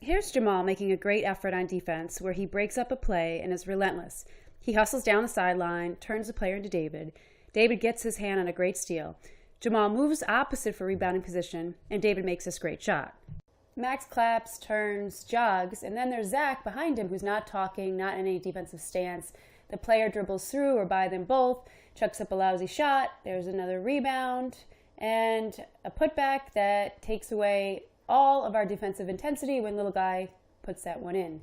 Here's Jamal making a great effort on defense where he breaks up a play and is relentless. He hustles down the sideline, turns the player into David. David gets his hand on a great steal. Jamal moves opposite for rebounding position, and David makes this great shot. Max claps, turns, jogs, and then there's Zach behind him who's not talking, not in any defensive stance. The player dribbles through or by them both, chucks up a lousy shot, there's another rebound, and a putback that takes away all of our defensive intensity when little guy puts that one in.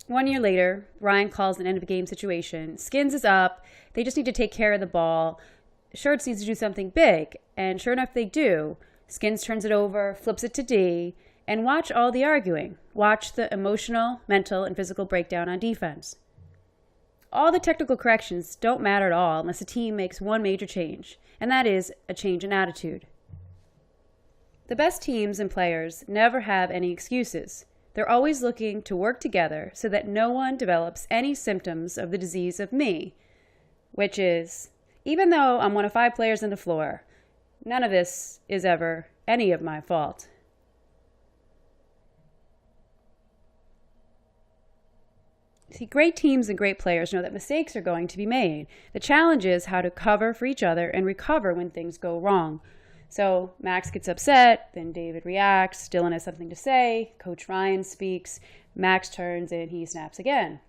1 year later, Ryan calls an end-of-game situation. Skins is up. They just need to take care of the ball. Schertz needs to do something big, and sure enough they do. Skins turns it over, flips it to D, and watch all the arguing. Watch the emotional, mental, and physical breakdown on defense. All the technical corrections don't matter at all unless a team makes one major change, and that is a change in attitude. The best teams and players never have any excuses. They're always looking to work together so that no one develops any symptoms of the disease of me, which is, even though I'm one of 5 players on the floor, none of this is ever any of my fault. See, great teams and great players know that mistakes are going to be made. The challenge is how to cover for each other and recover when things go wrong. So Max gets upset, then David reacts, Dylan has something to say, Coach Ryan speaks, Max turns and he snaps again.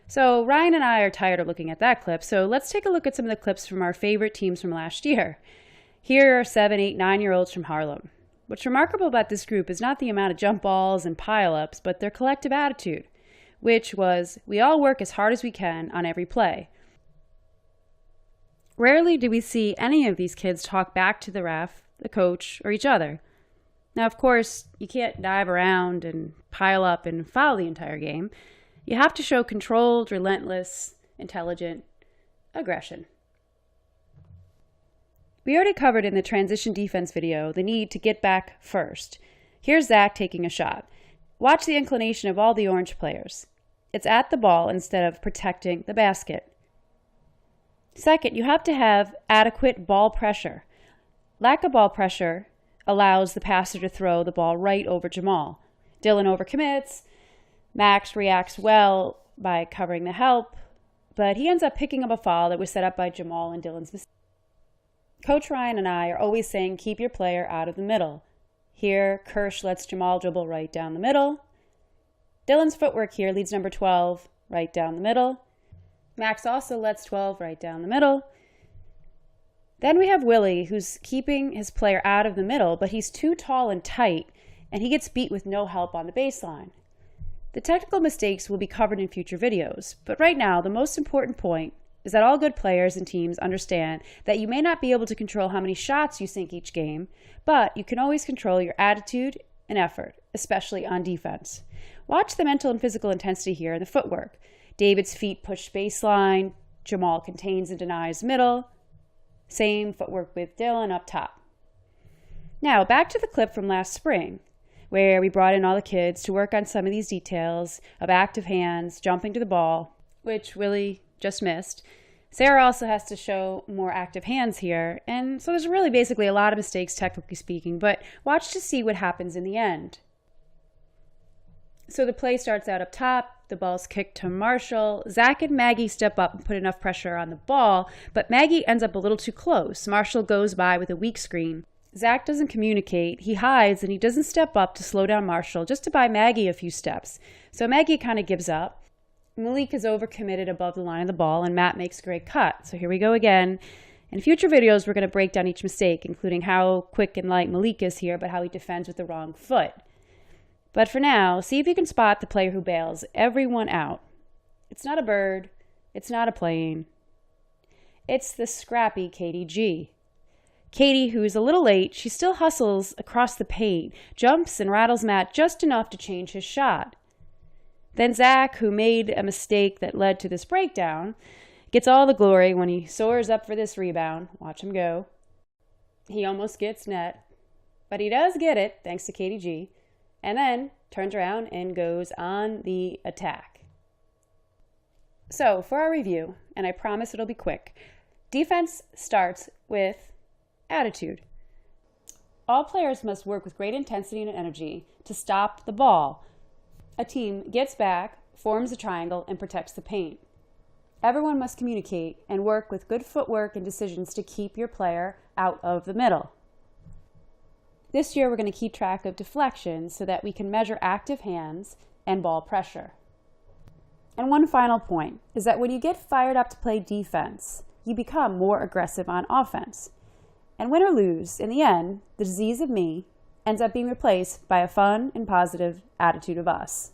So Ryan and I are tired of looking at that clip, so let's take a look at some of the clips from our favorite teams from last year. Here are 7, 8, 9-year-olds from Harlem. What's remarkable about this group is not the amount of jump balls and pile-ups, but their collective attitude, which was, we all work as hard as we can on every play. Rarely do we see any of these kids talk back to the ref, the coach, or each other. Now, of course, you can't dive around and pile up and foul the entire game. You have to show controlled, relentless, intelligent aggression. We already covered in the transition defense video the need to get back first. Here's Zach taking a shot. Watch the inclination of all the orange players. It's at the ball instead of protecting the basket. Second, you have to have adequate ball pressure. Lack of ball pressure allows the passer to throw the ball right over Jamal. Dylan overcommits. Max reacts well by covering the help, but he ends up picking up a foul that was set up by Jamal and Dylan's mistake. Coach Ryan and I are always saying keep your player out of the middle. Here, Kirsch lets Jamal dribble right down the middle. Dylan's footwork here leads number 12 right down the middle. Max also lets 12 right down the middle. Then we have Willie, who's keeping his player out of the middle, but he's too tall and tight, and he gets beat with no help on the baseline. The technical mistakes will be covered in future videos, but right now the most important point is that all good players and teams understand that you may not be able to control how many shots you sink each game, but you can always control your attitude and effort, especially on defense. Watch the mental and physical intensity here in the footwork. David's feet push baseline, Jamal contains and denies middle. Same footwork with Dylan up top. Now back to the clip from last spring, where we brought in all the kids to work on some of these details of active hands, jumping to the ball, which Willie just missed. Sarah also has to show more active hands here, and so there's really basically a lot of mistakes technically speaking, but watch to see what happens in the end. So the play starts out up top, the ball's kicked to Marshall. Zach and Maggie step up and put enough pressure on the ball, but Maggie ends up a little too close. Marshall goes by with a weak screen. Zach doesn't communicate, he hides, and he doesn't step up to slow down Marshall, just to buy Maggie a few steps. So Maggie kind of gives up. Malik is overcommitted above the line of the ball, and Matt makes a great cut. So here we go again. In future videos, we're going to break down each mistake, including how quick and light Malik is here, but how he defends with the wrong foot. But for now, see if you can spot the player who bails everyone out. It's not a bird. It's not a plane. It's the scrappy Katie G. Katie, who's a little late, she still hustles across the paint, jumps and rattles Matt just enough to change his shot. Then Zach, who made a mistake that led to this breakdown, gets all the glory when he soars up for this rebound. Watch him go. He almost gets net, but he does get it, thanks to Katie G, and then turns around and goes on the attack. So, for our review, and I promise it'll be quick, defense starts with attitude. All players must work with great intensity and energy to stop the ball. A team gets back, forms a triangle, and protects the paint. Everyone must communicate and work with good footwork and decisions to keep your player out of the middle. This year, we're going to keep track of deflections so that we can measure active hands and ball pressure. And one final point is that when you get fired up to play defense, you become more aggressive on offense. And win or lose, in the end, the disease of me ends up being replaced by a fun and positive attitude of us.